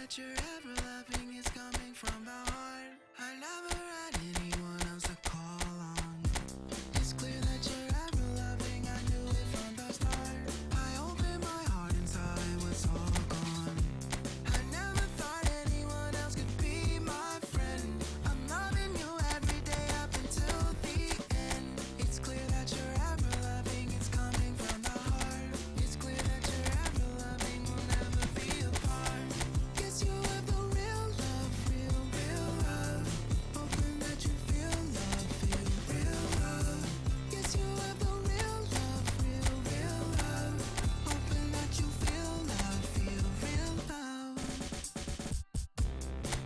that you're ever loving is coming from the heart. I never had anyone else to call on. It's clear that you're ever loving, I knew it from the start. I opened my heart and saw it was all gone. I never thought anyone else could be my friend. I'm loving you every day up until the end. It's clear that you're ever loving, it's coming from the heart. It's clear that you're ever loving, we'll never be apart. Guess you have the real love, real, real love. Hoping that you feel love, feel real love. Guess you have the real love, real, real love. Hoping that you feel love, feel real love.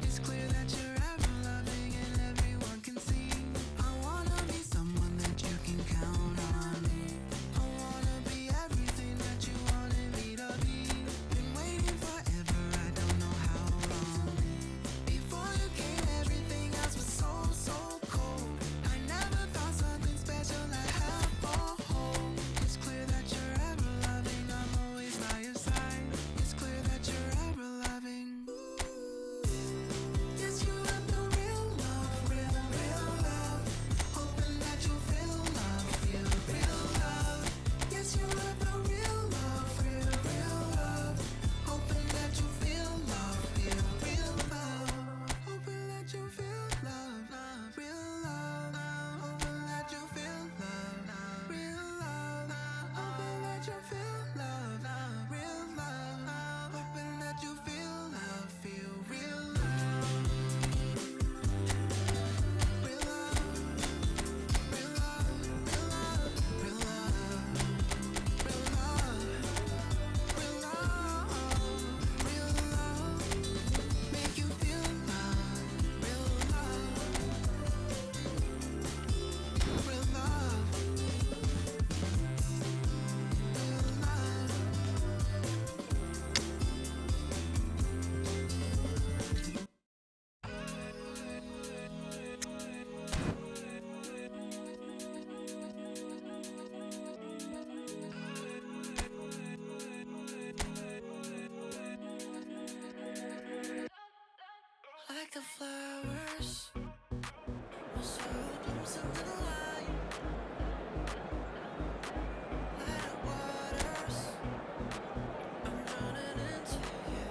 It's clear that you're ever loving and everyone can see. I wanna be someone that you can count on. I wanna be everything that you wanted me to be. Been waiting forever, I don't know how long. Before you came, everything else was so, so cold. I never thought something special I'd have for home. It's clear that you're ever loving, I'm always by your side. It's clear that you're ever loving. Yes, you have the real love, real, real love. Hoping that you feel love, feel real love. Yes, you have the real love, real, real love. Hoping that you feel love, feel real love. Hoping that you feel love, love, real love. Hoping that you feel love, real love. Hoping that you feel love, real love. Hoping that you feel love, feel real love. Real love, real love, real love, real love, real love, real love, real love. Make you feel love, real love, real love, real love. Like the flowers, my soul blooms into the light. Light of waters, I'm drowning into you.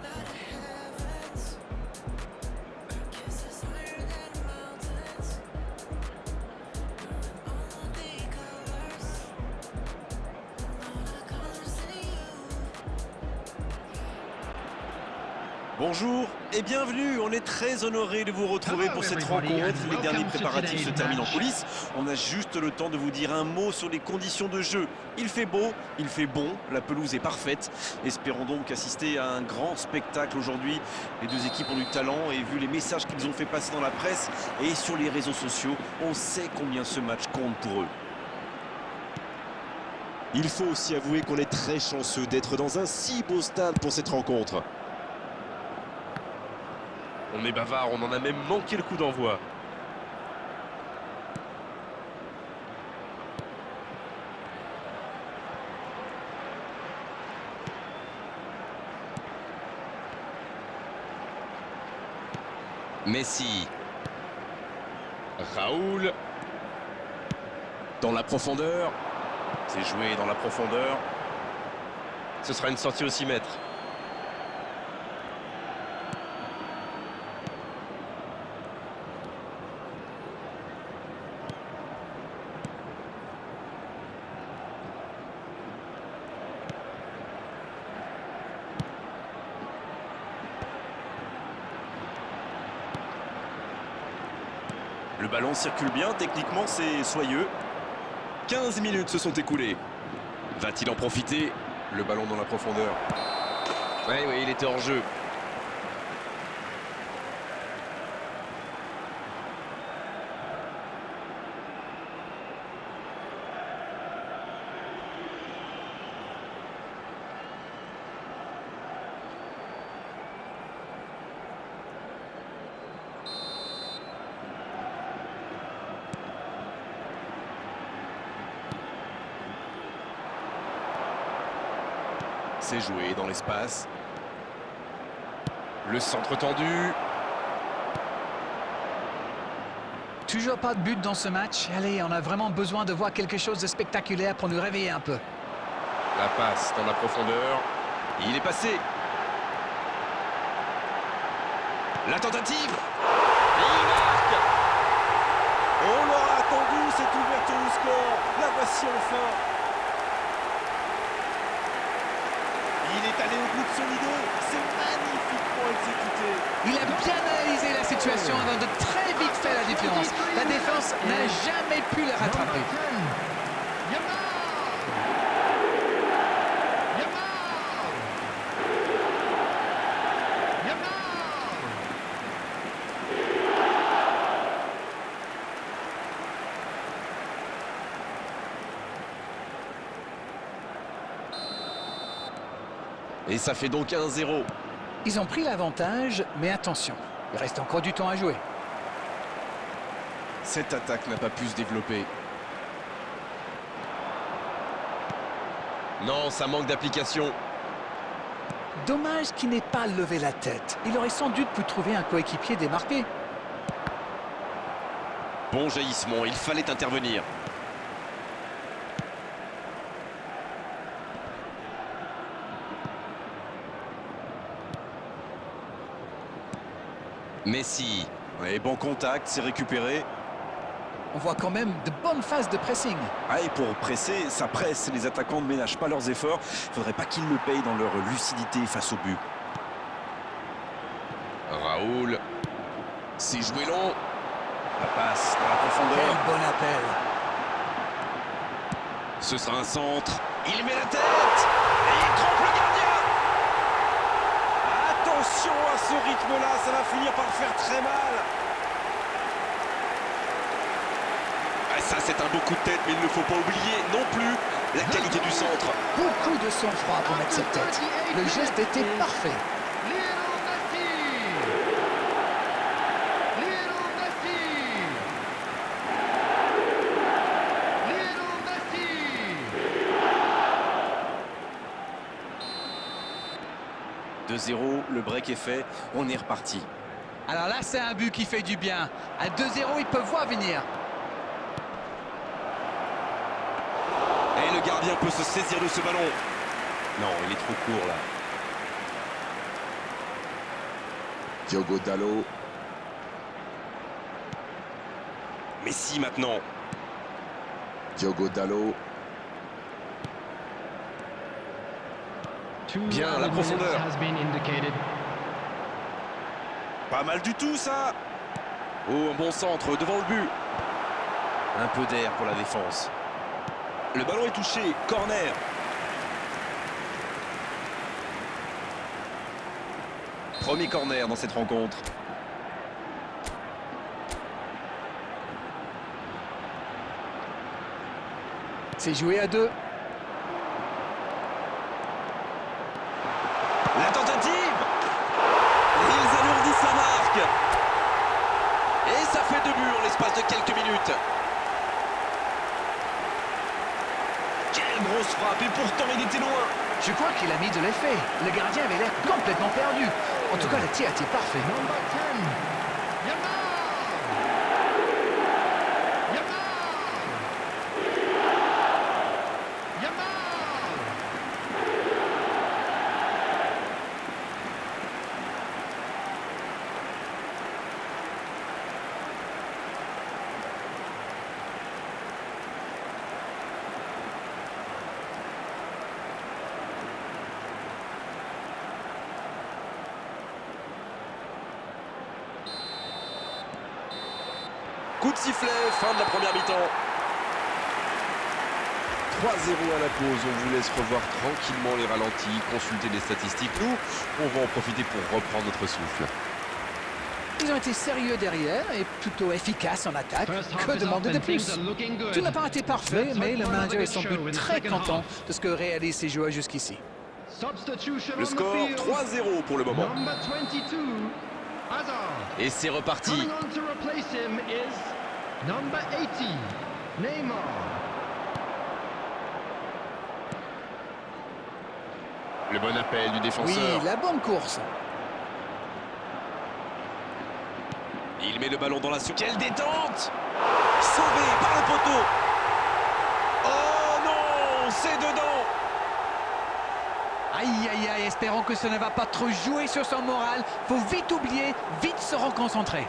Light of heavens, our kiss is higher than mountains. All the colors, all the colors in you. Bonjour et bienvenue, on est très honoré de vous retrouver pour cette rencontre. Les derniers préparatifs se terminent en coulisses. On a juste le temps de vous dire un mot sur les conditions de jeu. Il fait beau, il fait bon, la pelouse est parfaite. Espérons donc assister à un grand spectacle aujourd'hui. Les deux équipes ont du talent et vu les messages qu'ils ont fait passer dans la presse et sur les réseaux sociaux, on sait combien ce match compte pour eux. Il faut aussi avouer qu'on est très chanceux d'être dans un si beau stade pour cette rencontre. On est bavard, on en a même manqué le coup d'envoi. Messi. Raoul. Dans la profondeur, C'est joué dans la profondeur. Ce sera une sortie au 6 mètres. Le ballon circule bien, techniquement c'est soyeux. 15 minutes se sont écoulées. Va-t-il en profiter? Le ballon dans la profondeur. Oui, il était hors jeu. C'est joué dans l'espace. Le centre tendu. Toujours pas de but dans ce match. Allez, on a vraiment besoin de voir quelque chose de spectaculaire pour nous réveiller un peu. La passe dans la profondeur. Il est passé. La tentative. Et il marque. On l'aura attendu, cette ouverture du score. La voici enfin. Il est allé au bout de son idée. C'est magnifiquement exécuté. Il a bien analysé la situation avant de très vite faire la différence. La défense n'a jamais pu le rattraper. Et ça fait donc 1-0. Ils ont pris l'avantage, mais attention, il reste encore du temps à jouer. Cette attaque n'a pas pu se développer. Non, ça manque d'application. Dommage qu'il n'ait pas levé la tête. Il aurait sans doute pu trouver un coéquipier démarqué. Bon jaillissement, il fallait intervenir. Messi. Et bon contact, c'est récupéré. On voit quand même de bonnes phases de pressing. Ah, et pour presser, ça presse. Les attaquants ne ménagent pas leurs efforts. Il ne faudrait pas qu'ils le payent dans leur lucidité face au but. Raoul. C'est joué long. La passe dans la Quel profondeur. bon appel. Ce sera un centre. Il met la tête. Et il trompe le gardien. Attention à ce rythme-là, ça va finir par faire très mal. Ah, ça, c'est un beau coup de tête, mais il ne faut pas oublier non plus la qualité du centre. Beaucoup de sang-froid pour mettre cette tête. Le geste était parfait. « 2-0, le break est fait, on est reparti. Alors là, c'est un but qui fait du bien. À 2-0, ils peuvent voir venir. Et le gardien peut se saisir de ce ballon. Non, il est trop court là. Diogo Dalot. Messi maintenant. Diogo Dalot. Bien, la profondeur. Pas mal du tout ça. Oh, un bon centre devant le but. Un peu d'air pour la défense. Le ballon est touché, corner. Premier corner dans cette rencontre. C'est joué à 2. La tentative. Ils alourdissent la marque. Et ça fait 2 buts en l'espace de quelques minutes. Quelle grosse frappe, et pourtant il était loin. Je crois qu'il a mis de l'effet. Le gardien avait l'air complètement perdu. En tout cas, le tir était parfait. Coup de sifflet, fin de la première mi-temps. 3-0 à la pause, on vous laisse revoir tranquillement les ralentis, consulter les statistiques. Nous, on va en profiter pour reprendre notre souffle. Ils ont été sérieux derrière et plutôt efficaces en attaque. Que demander de plus? Tout n'a pas été parfait, mais le manager est sans doute très content de ce que réalisent ses joueurs jusqu'ici. Le score 3-0 pour le moment. Et c'est reparti. Le bon appel du Oui, défenseur. la bonne course. Il met le ballon dans la surface. Quelle détente! Sauvé par le poteau. Oh non, c'est dedans. Aïe, aïe, aïe, espérons que ça ne va pas trop jouer sur son moral. Faut vite oublier, vite se reconcentrer.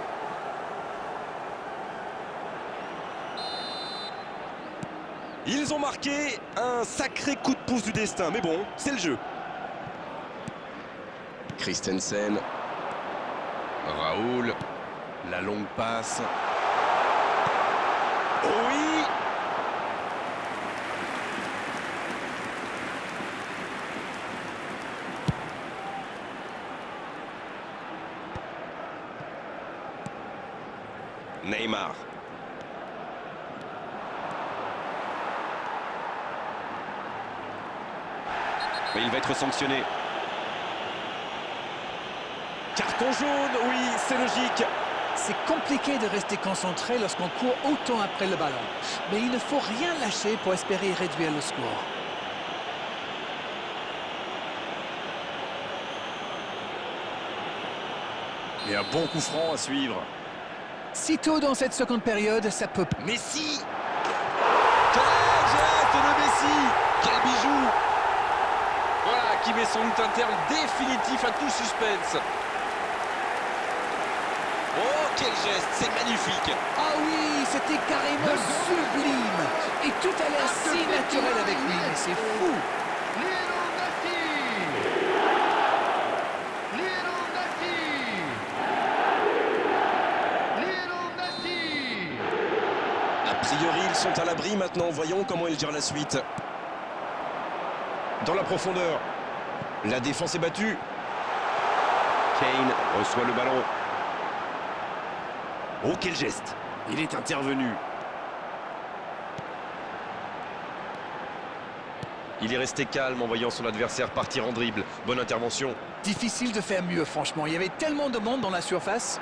Ils ont marqué un sacré coup de pouce du destin. Mais bon, c'est le jeu. Christensen. Raoul. La longue passe. Oh oui! Neymar. Mais il va être sanctionné. Carton jaune, oui, c'est logique. C'est compliqué de rester concentré lorsqu'on court autant après le ballon. Mais il ne faut rien lâcher pour espérer réduire le score. Et un bon coup franc à suivre. Si tôt dans cette seconde période, ça peut... Messi! Quel geste de Messi! Quel bijou! Voilà qui met son but interne définitif à tout suspense. Oh, quel geste! C'est magnifique! Ah oui, c'était carrément sublime. Et tout a l'air si naturel avec lui, mais c'est fou. A priori, ils sont à l'abri maintenant. Voyons comment ils gèrent la suite. Dans la profondeur. La défense est battue. Kane reçoit le ballon. Oh, quel geste! Il est intervenu. Il est resté calme en voyant son adversaire partir en dribble. Bonne intervention. Difficile de faire mieux, franchement. Il y avait tellement de monde dans la surface.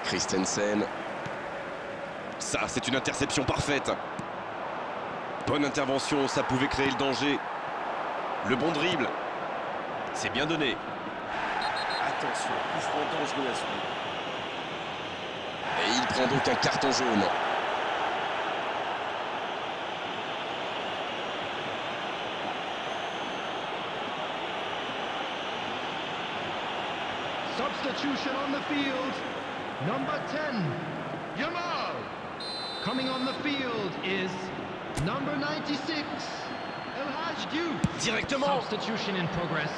Christensen. Ça, c'est une interception parfaite. Bonne intervention, ça pouvait créer le danger. Le bon dribble. C'est bien donné. Attention, coup franc dangereux à suivre. Et il prend donc un carton jaune. Substitution on the field. Number 10, Yamal. Coming on the field is number 96, El Hadj Diouf. Directement. Substitution in progress.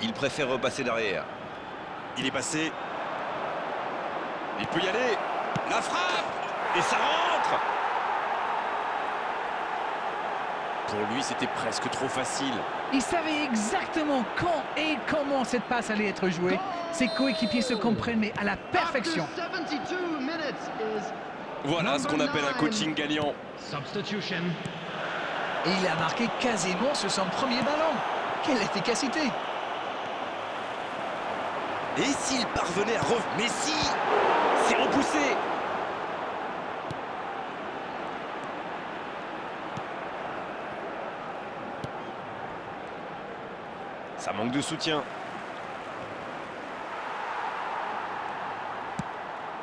Il préfère repasser derrière. Il est passé. Il peut y aller. La frappe. Et ça rentre. Pour lui, c'était presque trop facile. Il savait exactement quand et comment cette passe allait être jouée. Ses coéquipiers se comprennent, mais à la perfection. After 72 minutes is Voilà ce qu'on appelle un coaching gagnant. substitution. Et il a marqué quasiment sur son premier ballon. Quelle efficacité! Et s'il parvenait à revenir... Messi! C'est repoussé. Ça manque de soutien.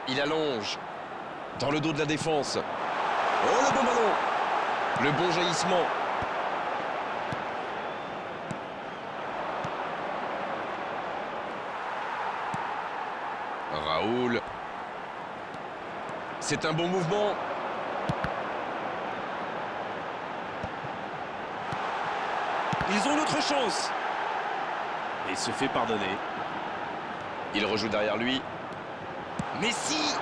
Il allonge. Dans le dos de la défense. Oh, le bon ballon. Le bon jaillissement. Raoul. C'est un bon mouvement. Ils ont l'autre chance. Et se fait pardonner. Il rejoue derrière lui. Messi!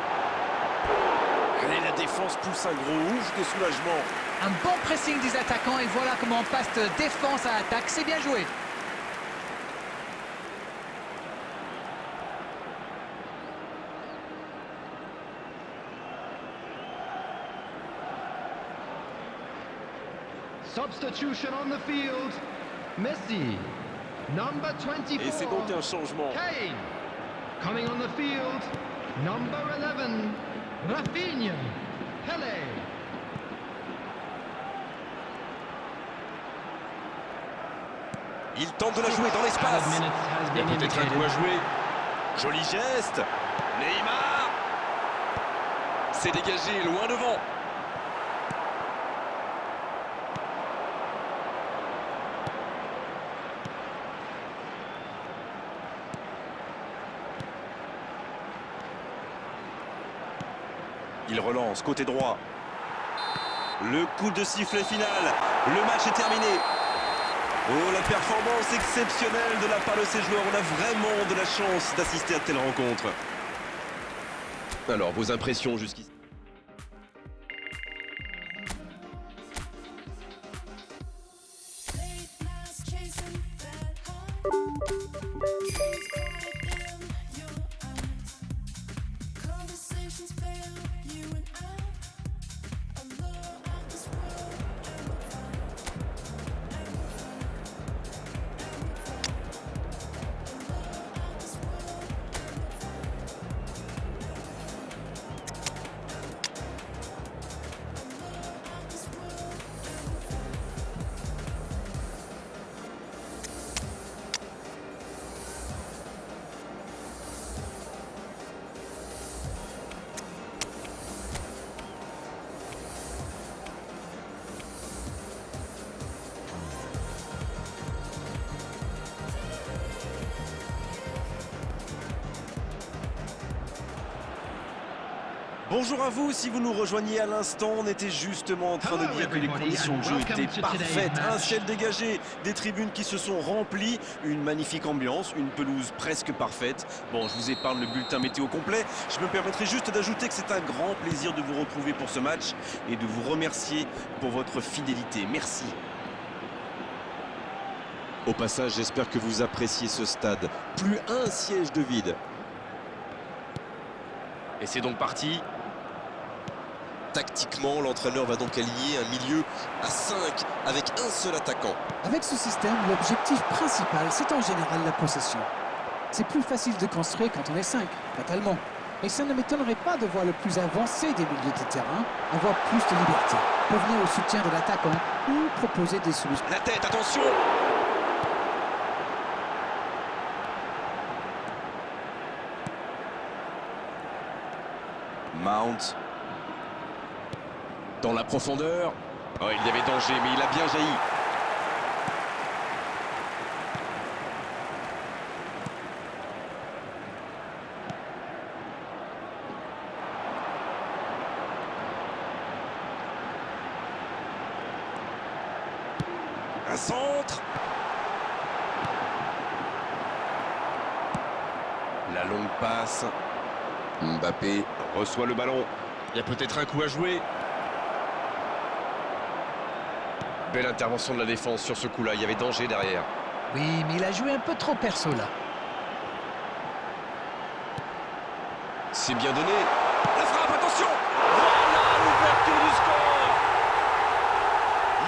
Et la défense pousse un gros ouf de soulagement. Un bon pressing des attaquants et voilà comment on passe de défense à attaque. C'est bien joué. Substitution on the field. Messi, number 24. Et c'est donc un changement. Kane, coming on the field. Number 11, Rafinha. Pele. Il tente de la jouer dans l'espace. Il y a peut-être un coup à jouer. Joli geste. Neymar. C'est dégagé loin devant. Il relance côté droit. Le coup de sifflet final. Le match est terminé. Oh, la performance exceptionnelle de la part de ces joueurs. On a vraiment de la chance d'assister à de telles rencontres. Alors, vos impressions jusqu'ici? Late nights chasing that high. Dreams caught in your eyes. Conversations fail, you and I. I'm low on this world, and we'll find, and we'll find, and we'll find. I'm low on this world, and we'll find, I'm low on this world, and we'll find. Bonjour à vous, si vous nous rejoignez à l'instant, on était justement en train de dire que les conditions de jeu étaient parfaites. Un ciel dégagé, des tribunes qui se sont remplies, une magnifique ambiance, une pelouse presque parfaite. Bon, je vous épargne le bulletin météo complet. Je me permettrai juste d'ajouter que c'est un grand plaisir de vous retrouver pour ce match et de vous remercier pour votre fidélité. Merci. Au passage, j'espère que vous appréciez ce stade. Plus un siège de vide. Et c'est donc parti. Tactiquement, l'entraîneur va donc aligner un milieu à 5 avec un seul attaquant. Avec ce système, l'objectif principal, c'est en général la possession. C'est plus facile de construire quand on est 5, fatalement. Et ça ne m'étonnerait pas de voir le plus avancé des milieux de terrain avoir plus de liberté pour venir au soutien de l'attaquant ou proposer des solutions. La tête, attention. Mount. Dans la profondeur. Oh, il y avait danger, mais il a bien jailli. Un centre. La longue passe. Mbappé Reçoit le ballon. Il y a peut-être un coup à jouer. Belle intervention de la défense sur ce coup-là. Il y avait danger derrière. Oui, mais il a joué un peu trop perso là. C'est bien donné. La frappe, attention. Voilà l'ouverture du score.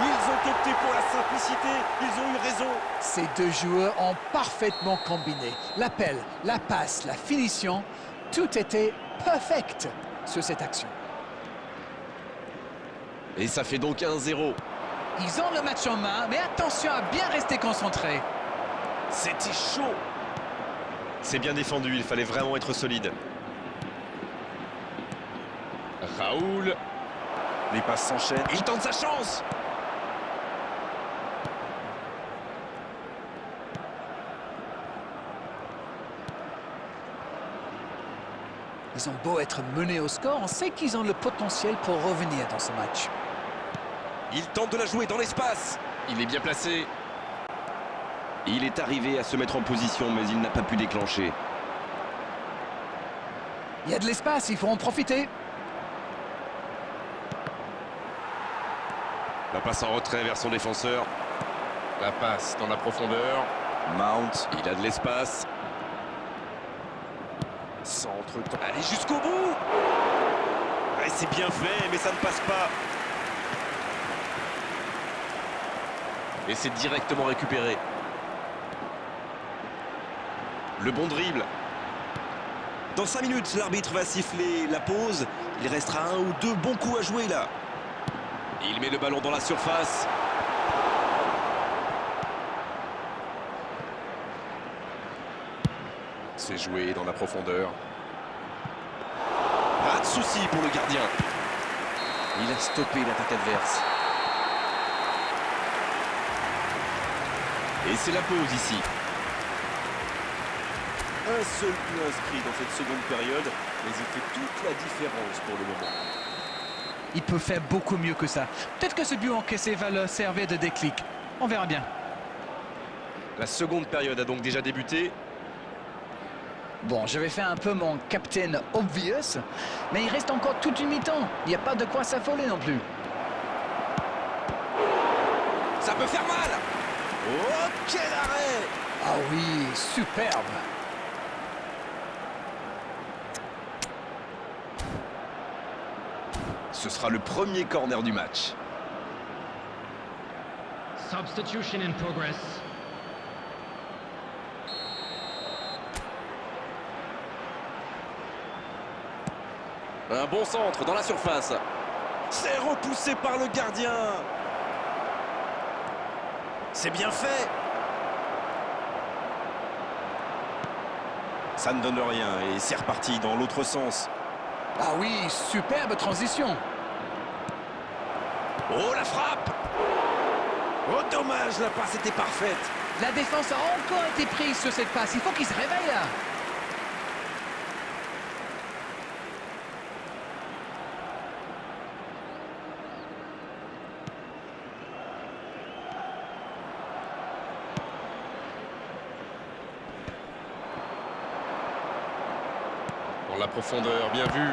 Ils ont opté pour la simplicité, ils ont eu raison. Ces deux joueurs ont parfaitement combiné. L'appel, la passe, la finition, tout était perfect sur cette action. Et ça fait donc 1-0. Ils ont le match en main, mais attention à bien rester concentré. C'était chaud. C'est bien défendu, il fallait vraiment être solide. Raoul. Les passes s'enchaînent. Il tente sa chance. Ils ont beau être menés au score, on sait qu'ils ont le potentiel pour revenir dans ce match. Il tente de la jouer dans l'espace. Il est bien placé. Il est arrivé à se mettre en position, mais il n'a pas pu déclencher. Il y a de l'espace, il faut en profiter. La passe en retrait vers son défenseur. La passe dans la profondeur. Mount. Il a de l'espace. Centre. Allez jusqu'au bout. Ouais, c'est bien fait, mais ça ne passe pas. Et c'est directement récupéré. Le bon dribble. Dans 5 minutes, l'arbitre va siffler la pause. Il restera un ou deux bons coups à jouer là. Il met le ballon dans la surface. C'est joué dans la profondeur. Pas de souci pour le gardien. Il a stoppé l'attaque adverse. Et c'est la pause ici. Un seul but inscrit dans cette seconde période, mais il fait toute la différence pour le moment. Il peut faire beaucoup mieux que ça. Peut-être que ce but encaissé va leur servir de déclic. On verra bien. La seconde période a donc déjà débuté. Bon, je vais faire un peu mon Captain Obvious, mais il reste encore toute une mi-temps. Il n'y a pas de quoi s'affoler non plus. Ça peut faire mal. Oh, quel arrêt! Ah oui, superbe. Ce sera le premier corner du match. Substitution in progress. Un bon centre dans la surface. C'est repoussé par le gardien. C'est bien fait. Ça ne donne rien et c'est reparti dans l'autre sens. Ah oui, superbe transition. Oh, la frappe! Oh, dommage, la passe était parfaite. La défense a encore été prise sur cette passe. Il faut qu'il se réveille là. Dans la profondeur, bien vu.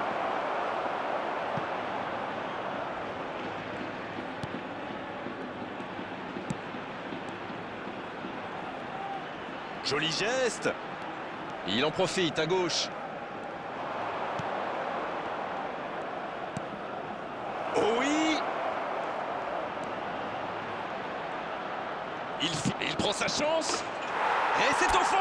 Joli geste. Il en profite à gauche. Oh oui. Il prend sa chance. Et c'est au fond.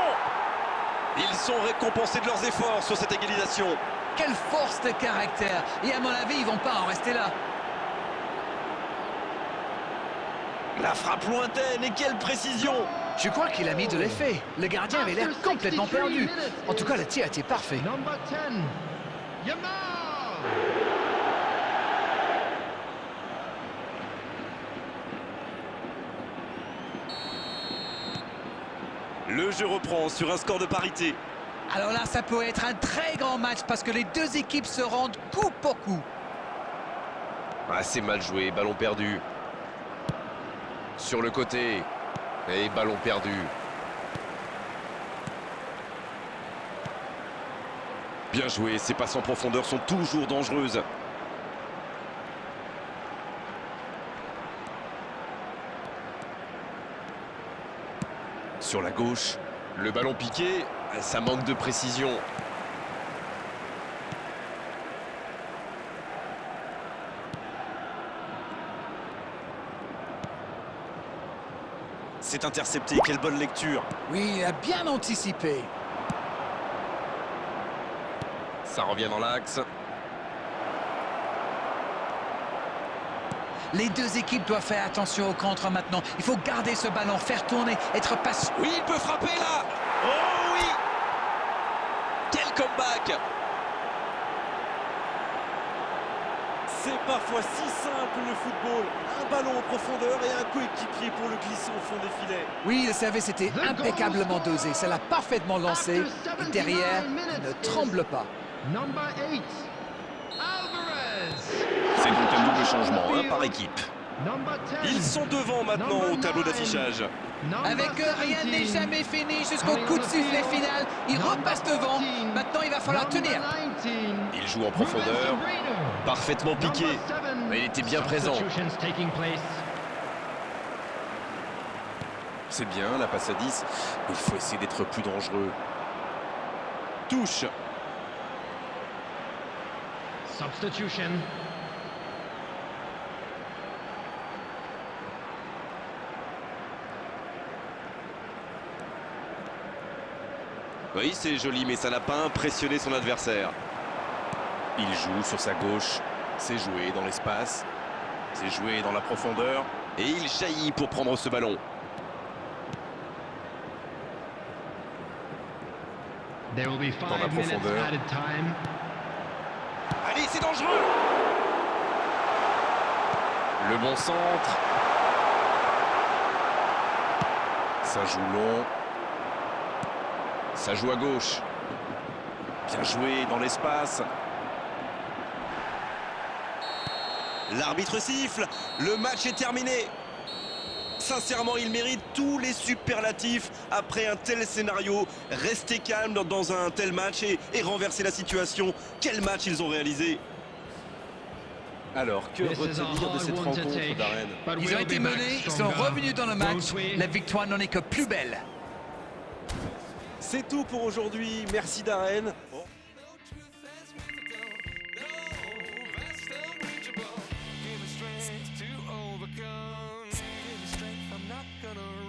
Ils sont récompensés de leurs efforts sur cette égalisation. Quelle force de caractère. Et à mon avis, ils vont pas en rester là. La frappe lointaine et quelle précision. Je crois qu'il a mis de l'effet. Le gardien avait l'air complètement perdu. En tout cas, le tir était parfait. Number 10, Yamal! Le jeu reprend sur un score de parité. Alors là, ça peut être un très grand match parce que les deux équipes se rendent coup pour coup. Ah, c'est mal joué, ballon perdu. Sur le côté. Et ballon perdu. Bien joué, ces passes en profondeur sont toujours dangereuses. Sur la gauche. Le ballon piqué, ça manque de précision. C'est intercepté, quelle bonne lecture. Oui, il a bien anticipé. Ça revient dans l'axe. Les deux équipes doivent faire attention au contre maintenant. Il faut garder ce ballon, faire tourner, être patient. Oui, il peut frapper là. Oh oui. Quel comeback. C'est parfois si simple le football. Un ballon en profondeur et un coéquipier pour le glisser au fond des filets. Oui, le service était impeccablement dosé. Ça l'a parfaitement lancé. Et derrière, il ne tremble pas. Number 8, Alvarez! C'est donc un double changement, un par équipe. Number 10, Ils sont devant maintenant au tableau d'affichage. Avec eux, rien n'est jamais fini jusqu'au coup de sifflet final. Il repasse devant. Maintenant, il va falloir tenir. Il joue en profondeur. Parfaitement piqué. Mais il était bien présent. C'est bien, la passe à 10. Il faut essayer d'être plus dangereux. Touche. Substitution. Oui, c'est joli, mais ça n'a pas impressionné son adversaire. Il joue sur sa gauche. C'est joué dans l'espace. C'est joué dans la profondeur. Et il jaillit pour prendre ce ballon. There will be Dans la 5 minutes profondeur. added time. Allez, c'est dangereux. Le bon centre. Ça joue long. Ça joue à gauche. Bien joué dans l'espace. L'arbitre siffle. Le match est terminé. Sincèrement, il mérite tous les superlatifs après un tel scénario. Rester calme dans un tel match et renverser la situation. Quel match ils ont réalisé. Alors, que This is a retenir de hard cette one to rencontre, take, Darren? but Ils we'll ont été be back menés, ils sont stronger. revenus dans le match. Won't we? La victoire n'en est que plus belle. C'est tout pour aujourd'hui. Merci, Darren. No truth that's mythical. No, that's unreachable. Give me strength to overcome. Give me strength, I'm not gonna